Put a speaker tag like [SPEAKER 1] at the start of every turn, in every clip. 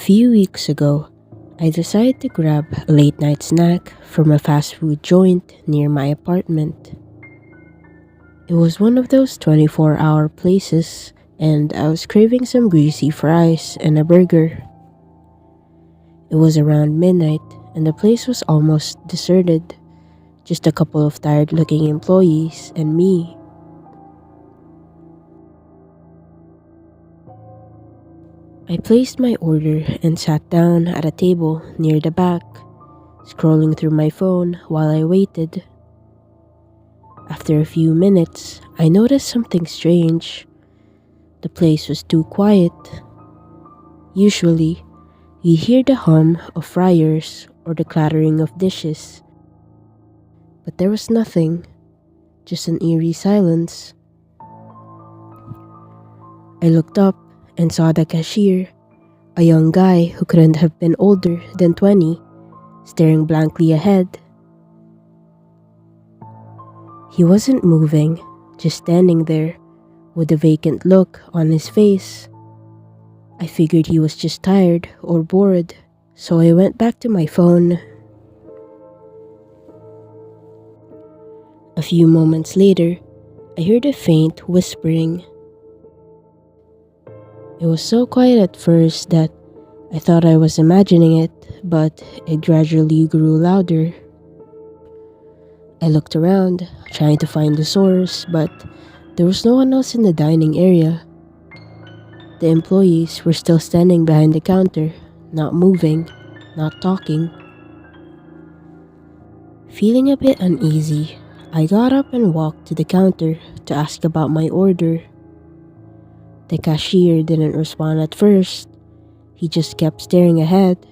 [SPEAKER 1] few weeks ago, I decided to grab a late night snack from a fast food joint near my apartment. It was one of those 24-hour places, and I was craving some greasy fries and a burger. It was around midnight, and the place was almost deserted. Just a couple of tired looking employees and me. I placed my order and sat down at a table near the back, scrolling through my phone while I waited. After a few minutes, I noticed something strange. The place was too quiet. Usually, you hear the hum of fryers or the clattering of dishes. But there was nothing, just an eerie silence. I looked up and saw the cashier, a young guy who couldn't have been older than 20, staring blankly ahead. He wasn't moving, just standing there with a vacant look on his face. I figured he was just tired or bored, so I went back to my phone. A few moments later, I heard a faint whispering. It was so quiet at first that I thought I was imagining it, but it gradually grew louder. I looked around, trying to find the source, but there was no one else in the dining area. The employees were still standing behind the counter, not moving, not talking. Feeling a bit uneasy, I got up and walked to the counter to ask about my order. The cashier didn't respond at first. He just kept staring ahead.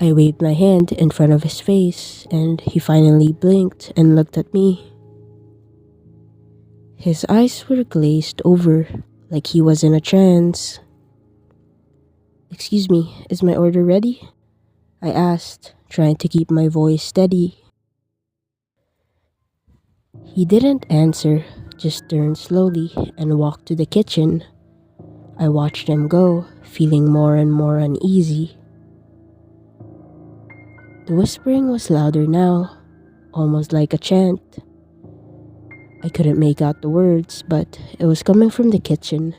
[SPEAKER 1] I waved my hand in front of his face, and he finally blinked and looked at me. His eyes were glazed over, like he was in a trance. "Excuse me, is my order ready?" I asked, trying to keep my voice steady. He didn't answer, just turned slowly and walked to the kitchen. I watched him go, feeling more and more uneasy. The whispering was louder now, almost like a chant. I couldn't make out the words, but it was coming from the kitchen.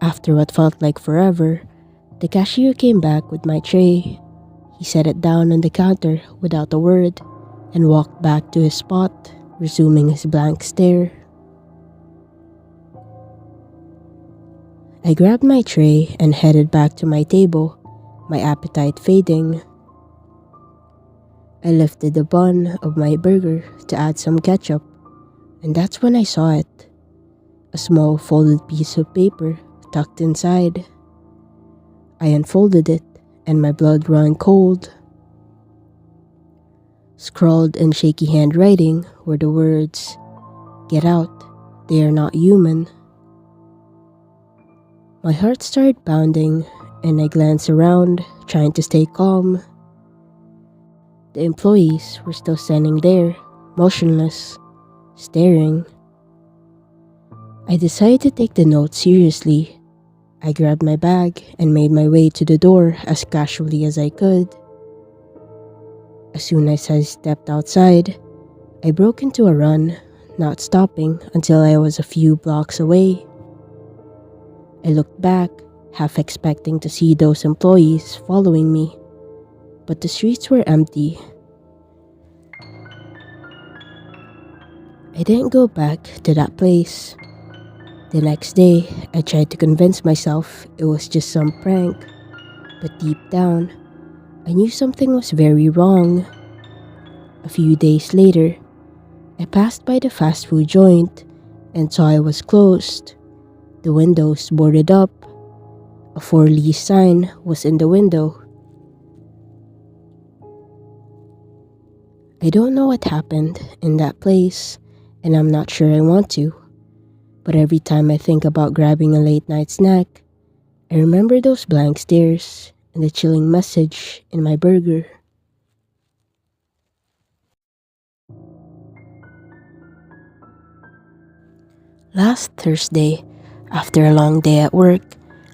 [SPEAKER 1] After what felt like forever, the cashier came back with my tray. He set it down on the counter without a word and walked back to his spot, resuming his blank stare. I grabbed my tray and headed back to my table, my appetite fading. I lifted the bun of my burger to add some ketchup, and that's when I saw it. A small folded piece of paper tucked inside. I unfolded it, and my blood ran cold. Scrawled in shaky handwriting were the words, "Get out, they are not human." My heart started pounding, and I glanced around, trying to stay calm. The employees were still standing there, motionless, staring. I decided to take the note seriously. I grabbed my bag and made my way to the door as casually as I could. As soon as I stepped outside, I broke into a run, not stopping until I was a few blocks away. I looked back, half expecting to see those employees following me, but the streets were empty. I didn't go back to that place. The next day, I tried to convince myself it was just some prank, but deep down, I knew something was very wrong. A few days later, I passed by the fast food joint and saw it was closed. The windows boarded up. A for lease sign was in the window. I don't know what happened in that place, and I'm not sure I want to. But every time I think about grabbing a late night snack, I remember those blank stares and the chilling message in my burger. Last Thursday, After a long day at work,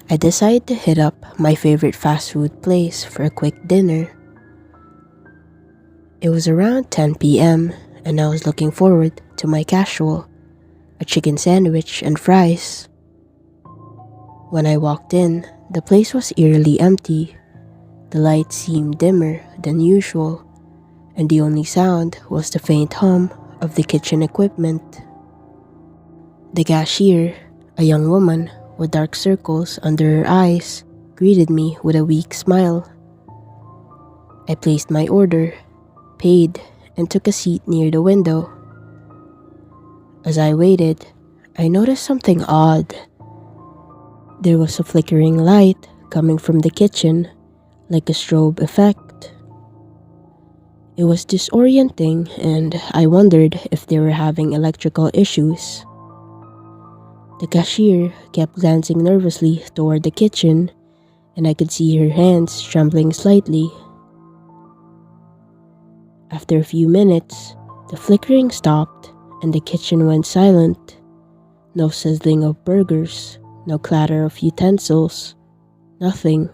[SPEAKER 1] I decided to hit up my favorite fast food place for a quick dinner. It was around 10 p.m. and I was looking forward to my casual, a chicken sandwich and fries. When I walked in, the place was eerily empty. The lights seemed dimmer than usual, and the only sound was the faint hum of the kitchen equipment. The cashier, a young woman with dark circles under her eyes, greeted me with a weak smile. I placed my order, paid, and took a seat near the window. As I waited, I noticed something odd. There was a flickering light coming from the kitchen, like a strobe effect. It was disorienting, and I wondered if they were having electrical issues. The cashier kept glancing nervously toward the kitchen, and I could see her hands trembling slightly. After a few minutes, the flickering stopped and the kitchen went silent. No sizzling of burgers, no clatter of utensils, nothing.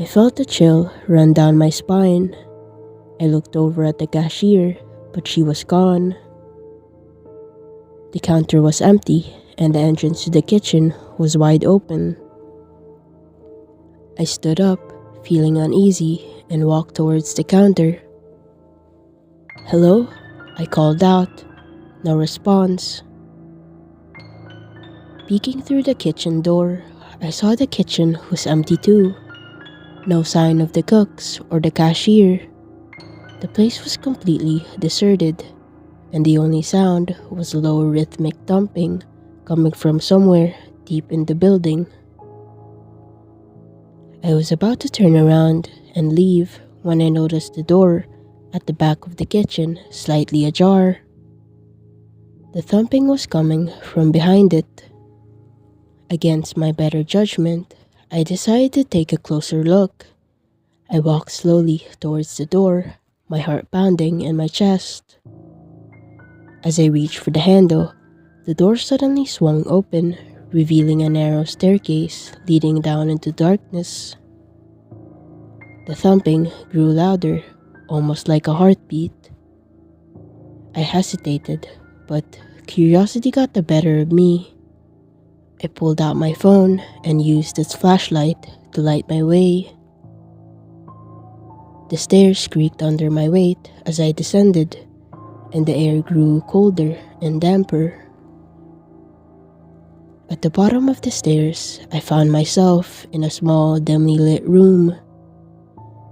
[SPEAKER 1] I felt a chill run down my spine. I looked over at the cashier, but she was gone. The counter was empty, and the entrance to the kitchen was wide open. I stood up, feeling uneasy, and walked towards the counter. "Hello?" I called out. No response. Peeking through the kitchen door, I saw the kitchen was empty too. No sign of the cooks or the cashier. The place was completely deserted, and the only sound was low rhythmic thumping coming from somewhere deep in the building. I was about to turn around and leave when I noticed the door at the back of the kitchen slightly ajar. The thumping was coming from behind it. Against my better judgment, I decided to take a closer look. I walked slowly towards the door, my heart pounding in my chest. As I reached for the handle, the door suddenly swung open, revealing a narrow staircase leading down into darkness. The thumping grew louder, almost like a heartbeat. I hesitated, but curiosity got the better of me. I pulled out my phone and used its flashlight to light my way. The stairs creaked under my weight as I descended, and the air grew colder and damper. At the bottom of the stairs, I found myself in a small, dimly lit room.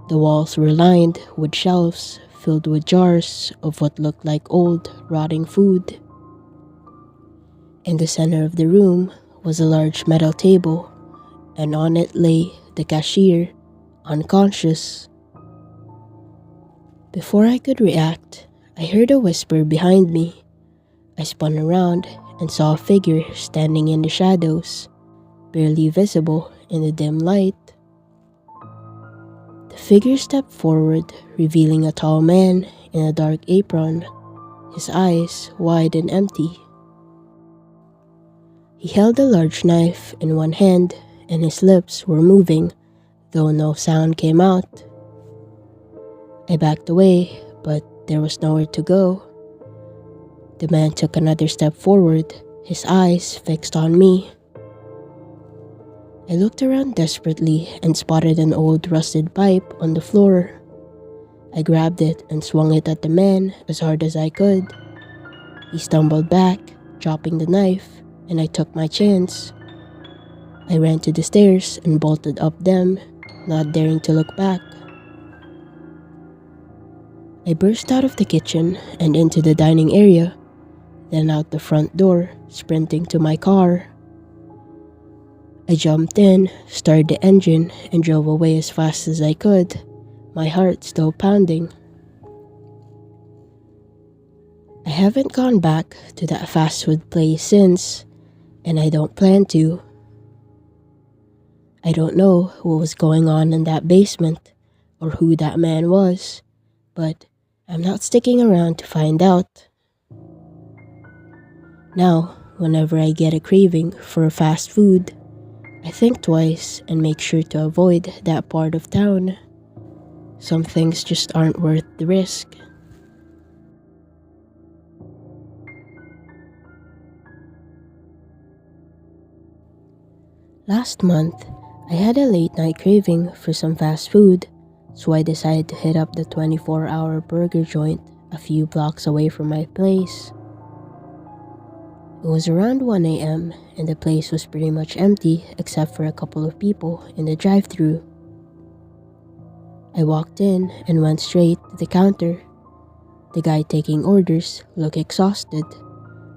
[SPEAKER 1] The walls were lined with shelves filled with jars of what looked like old, rotting food. In the center of the room was a large metal table, and on it lay the cashier, unconscious. Before I could react, I heard a whisper behind me. I spun around and saw a figure standing in the shadows, barely visible in the dim light. The figure stepped forward, revealing a tall man in a dark apron, his eyes wide and empty. He held a large knife in one hand, and his lips were moving, though no sound came out. I backed away, but there was nowhere to go. The man took another step forward, his eyes fixed on me. I looked around desperately and spotted an old rusted pipe on the floor. I grabbed it and swung it at the man as hard as I could. He stumbled back, dropping the knife, and I took my chance. I ran to the stairs and bolted up them, not daring to look back. I burst out of the kitchen and into the dining area, then out the front door, sprinting to my car. I jumped in, started the engine, and drove away as fast as I could, my heart still pounding. I haven't gone back to that fast food place since, and I don't plan to. I don't know what was going on in that basement or who that man was, but I'm not sticking around to find out. Now, whenever I get a craving for fast food, I think twice and make sure to avoid that part of town. Some things just aren't worth the risk. Last month, I had a late night craving for some fast food, so I decided to hit up the 24-hour burger joint a few blocks away from my place. It was around 1 a.m. and the place was pretty much empty except for a couple of people in the drive-thru. I walked in and went straight to the counter. The guy taking orders looked exhausted,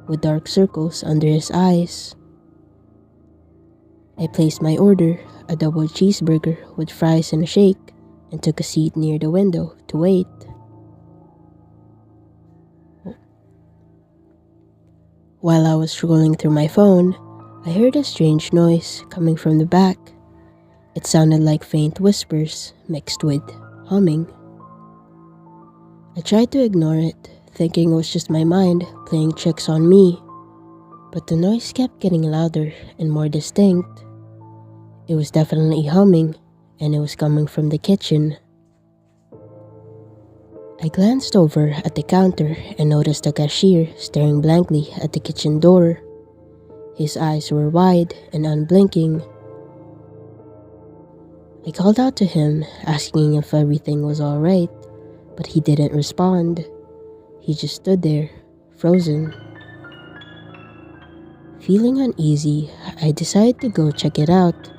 [SPEAKER 1] with dark circles under his eyes. I placed my order, a double cheeseburger with fries and a shake, and took a seat near the window to wait. While I was scrolling through my phone, I heard a strange noise coming from the back. It sounded like faint whispers mixed with humming. I tried to ignore it, thinking it was just my mind playing tricks on me, but the noise kept getting louder and more distinct. It was definitely humming, and it was coming from the kitchen. I glanced over at the counter and noticed the cashier staring blankly at the kitchen door. His eyes were wide and unblinking. I called out to him, asking if everything was alright, but he didn't respond. He just stood there, frozen. Feeling uneasy, I decided to go check it out.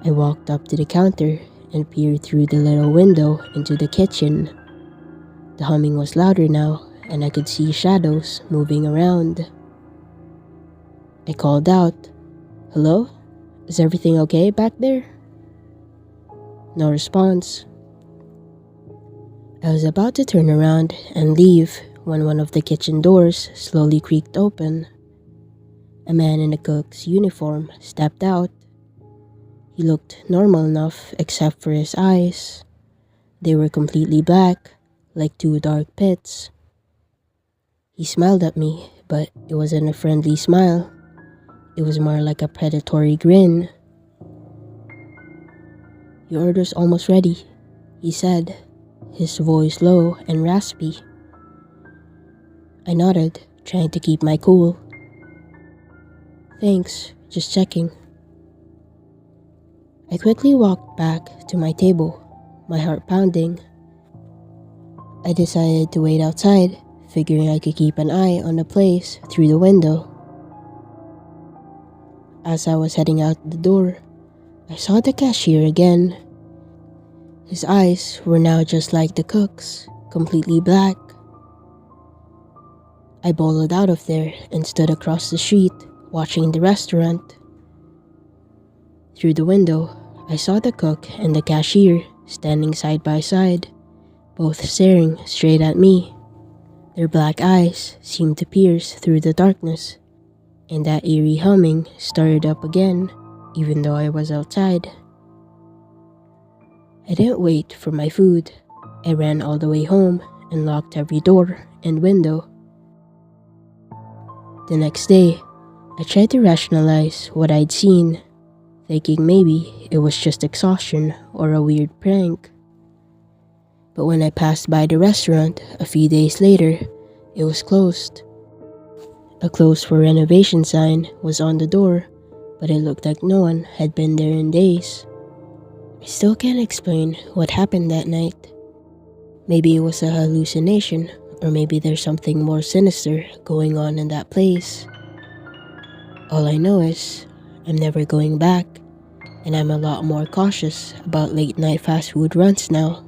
[SPEAKER 1] I walked up to the counter and peered through the little window into the kitchen. The humming was louder now, and I could see shadows moving around. I called out, "Hello? Is everything okay back there?" No response. I was about to turn around and leave when one of the kitchen doors slowly creaked open. A man in a cook's uniform stepped out. He looked normal enough except for his eyes. They were completely black, like two dark pits. He smiled at me, but it wasn't a friendly smile. It was more like a predatory grin. "Your order's almost ready," he said, his voice low and raspy. I nodded, trying to keep my cool. "Thanks, just checking." I quickly walked back to my table, my heart pounding. I decided to wait outside, figuring I could keep an eye on the place through the window. As I was heading out the door, I saw the cashier again. His eyes were now just like the cook's, completely black. I bolted out of there and stood across the street, watching the restaurant. Through the window, I saw the cook and the cashier standing side by side, both staring straight at me. Their black eyes seemed to pierce through the darkness, and that eerie humming started up again, even though I was outside. I didn't wait for my food. I ran all the way home and locked every door and window. The next day, I tried to rationalize what I'd seen, thinking maybe it was just exhaustion or a weird prank. But when I passed by the restaurant a few days later, it was closed. A closed for renovation sign was on the door, but it looked like no one had been there in days. I still can't explain what happened that night. Maybe it was a hallucination, or maybe there's something more sinister going on in that place. All I know is I'm never going back, and I'm a lot more cautious about late night fast food runs now.